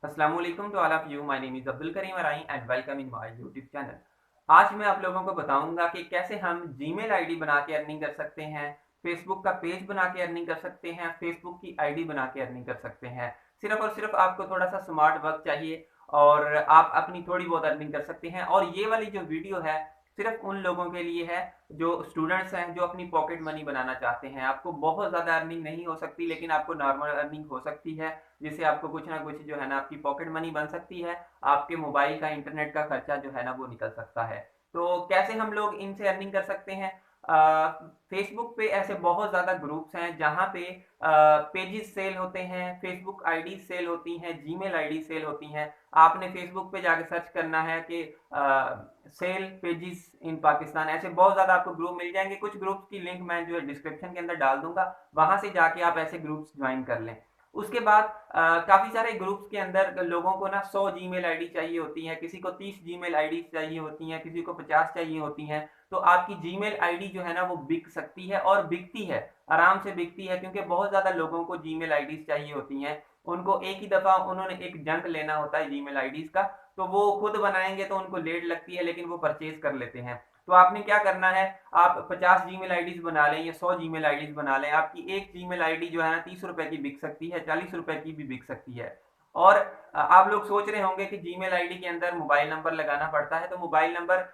अस्सलाम वालेकुम to all of you. My name is Abdul Karim Arai and welcome in my YouTube channel. आज मैं आप लोगों को बताऊंगा कि कैसे हम जीमेल आईडी बना के अर्निंग कर सकते हैं, फेसबुक का पेज बना के अर्निंग कर सकते हैं, फेसबुक की आईडी बना के अर्निंग कर सकते हैं। सिर्फ और सिर्फ आपको थोड़ा सा स्मार्ट वर्क चाहिए और आप अपनी थोड़ी बहुत अर्निंग कर सकते हैं। और ये वाली जो वीडियो है सिर्फ उन लोगों के लिए है जो स्टूडेंट्स हैं, जो अपनी पॉकेट मनी बनाना चाहते हैं। आपको बहुत ज़्यादा अर्निंग नहीं हो सकती, लेकिन आपको नॉर्मल अर्निंग हो सकती है, जिससे आपको कुछ ना कुछ जो है ना आपकी पॉकेट मनी बन सकती है। आपके मोबाइल का इंटरनेट का खर्चा जो है ना वो निकल सकता है। तो कैसे हम लोग इनसे अर्निंग कर सकते हैं? फेसबुक पे ऐसे बहुत ज़्यादा ग्रुप्स हैं जहाँ पे पेजेस सेल होते हैं, फेसबुक आईडी सेल होती हैं, जीमेल आईडी सेल होती हैं। आपने फेसबुक पे जाके सर्च करना है कि सेल पेजेस इन पाकिस्तान, ऐसे बहुत ज़्यादा आपको ग्रुप मिल जाएंगे। कुछ ग्रुप्स की लिंक मैं जो है डिस्क्रिप्शन के अंदर डाल दूंगा, वहां से जाके आप ऐसे ग्रुप्स ज्वाइन कर लें। उसके बाद काफ़ी सारे ग्रुप्स के अंदर लोगों को ना 100 जीमेल आईडी चाहिए होती हैं, किसी को 30 जीमेल आईडी चाहिए होती हैं, किसी को 50 चाहिए होती हैं। तो आपकी जीमेल आईडी जो है ना वो बिक सकती है और बिकती है, आराम से बिकती है, क्योंकि बहुत ज़्यादा लोगों को जीमेल आईडीज चाहिए होती हैं। उनको एक ही दफ़ा उन्होंने एक जंक लेना होता है जीमेल आईडीज का, तो वो खुद बनाएंगे तो उनको लेट लगती है, लेकिन वो परचेज कर लेते हैं। तो आपने क्या करना है, आप 50 जीमेल आईडीज बना लें या 100 जीमेल आईडीज बना लें। आपकी एक जीमेल आईडी जो है ना 30 रुपए की बिक सकती है, 40 रुपए की भी बिक सकती है। और आप लोग सोच रहे होंगे कि जीमेल आईडी के अंदर मोबाइल नंबर लगाना पड़ता है, तो मोबाइल नंबर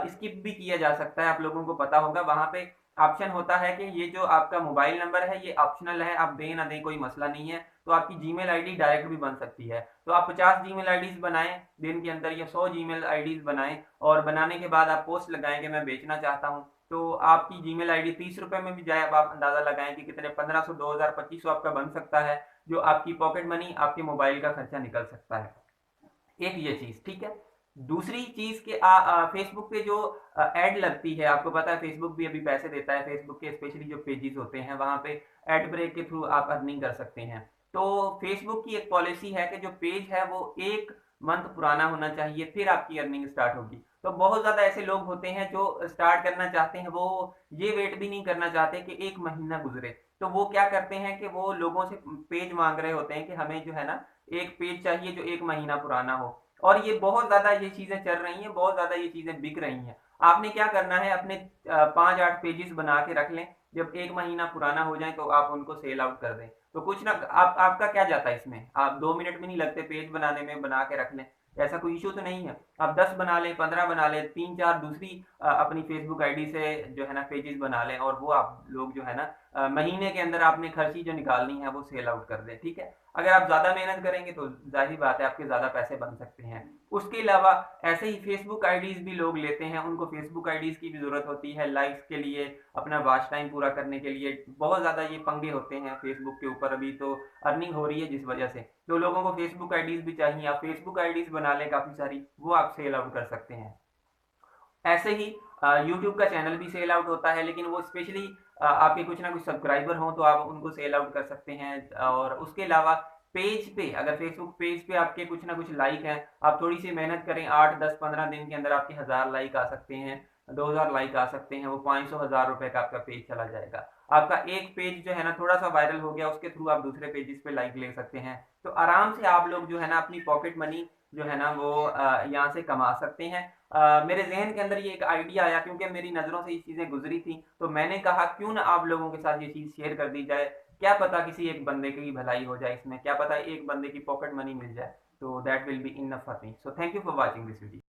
स्किप भी किया जा सकता है। आप लोगों को पता होगा वहां पे ऑप्शन होता है कि ये जो आपका मोबाइल नंबर है ये ऑप्शनल है, आप दें ना दें कोई मसला नहीं है। तो आपकी जीमेल आईडी डायरेक्ट भी बन सकती है। तो आप 50 जीमेल आईडीज बनाएं दिन के अंदर, या 100 जीमेल आईडीज बनाएं, और बनाने के बाद आप पोस्ट लगाएं कि मैं बेचना चाहता हूं। तो आपकी जीमेल आईडी 30 रुपए में भी जाए, अब आप अंदाजा लगाएं कि कितने 1500, 2000, 2500 आपका बन सकता है, जो आपकी पॉकेट मनी, आपके मोबाइल का खर्चा निकल सकता है। एक ये चीज ठीक है। दूसरी चीज के फेसबुक पे जो एड लगती है, आपको पता है फेसबुक भी अभी पैसे देता है। फेसबुक के स्पेशली जो पेजेस होते हैं वहां पे एड ब्रेक के थ्रू आप अर्निंग कर सकते हैं। तो फेसबुक की एक पॉलिसी है कि जो पेज है वो 1 मंथ पुराना होना चाहिए, फिर आपकी अर्निंग स्टार्ट होगी। तो बहुत ज्यादा ऐसे लोग होते हैं जो स्टार्ट करना चाहते हैं, वो ये वेट भी नहीं करना चाहते कि 1 महीना गुजरे। तो वो क्या करते हैं कि वो लोगों से पेज मांग रहे होते हैं कि हमें जो है ना एक पेज चाहिए जो 1 महीना पुराना हो। और ये बहुत ज्यादा ये चीजें चल रही हैं, बहुत ज्यादा ये चीजें बिक रही हैं। आपने क्या करना है, अपने 5-8 पेजेस बना के रख लें। जब 1 महीना पुराना हो जाए तो आप उनको सेल आउट कर दें। तो कुछ ना आपका क्या जाता है इसमें, आप 2 मिनट भी नहीं लगते पेज बनाने में, बना के रख लें। ऐसा कोई इशू तो नहीं है। आप 10 बना लें, 15 बना लें, 3-4 दूसरी अपनी फेसबुक आईडी से जो है ना पेजेस बना लें, और वो आप लोग जो है ना महीने के अंदर आपने खर्ची जो निकालनी है वो सेल आउट कर दें। ठीक है। अगर आप ज़्यादा मेहनत करेंगे तो जाहिर बात है आपके ज़्यादा पैसे बन सकते हैं। उसके अलावा ऐसे ही फेसबुक आईडीज़ भी लोग लेते हैं, उनको फेसबुक आईडीज़ की भी ज़रूरत होती है लाइक्स के लिए, अपना वॉच टाइम पूरा करने के लिए। बहुत ज़्यादा ये पंगे होते हैं फेसबुक के ऊपर, अभी तो अर्निंग हो रही है जिस वजह से, तो लोगों को फेसबुक आईडीज़ भी चाहिए। आप फेसबुक आईडीज़ बना लें काफ़ी सारी, वो आप सेल आउट कर सकते हैं। ऐसे ही यूट्यूब का चैनल भी सेल आउट होता है, लेकिन वो स्पेशली आपके कुछ ना कुछ सब्सक्राइबर हों तो आप उनको सेल आउट कर सकते हैं। और उसके अलावा पेज पे, अगर फेसबुक पेज पे आपके कुछ ना कुछ लाइक हैं, आप थोड़ी सी मेहनत करें, 8-10-15 दिन के अंदर आपके 1000 लाइक आ सकते हैं, 2000 लाइक आ सकते हैं, वो 500-1000 रुपए का आपका पेज चला जाएगा। आपका एक पेज जो है ना थोड़ा सा वायरल हो गया, उसके थ्रू आप दूसरे पेजेस पे लाइक ले सकते हैं। तो आराम से आप लोग जो है ना अपनी पॉकेट मनी जो है ना वो यहाँ से कमा सकते हैं। मेरे ज़हन के अंदर ये एक आइडिया आया, क्योंकि मेरी नज़रों से ये चीज़ें गुजरी थी, तो मैंने कहा क्यों ना आप लोगों के साथ ये चीज़ शेयर कर दी जाए। क्या पता किसी एक बंदे की भलाई हो जाए इसमें, क्या पता एक बंदे की पॉकेट मनी मिल जाए। तो that will be enough for me. So thank you for watching this video.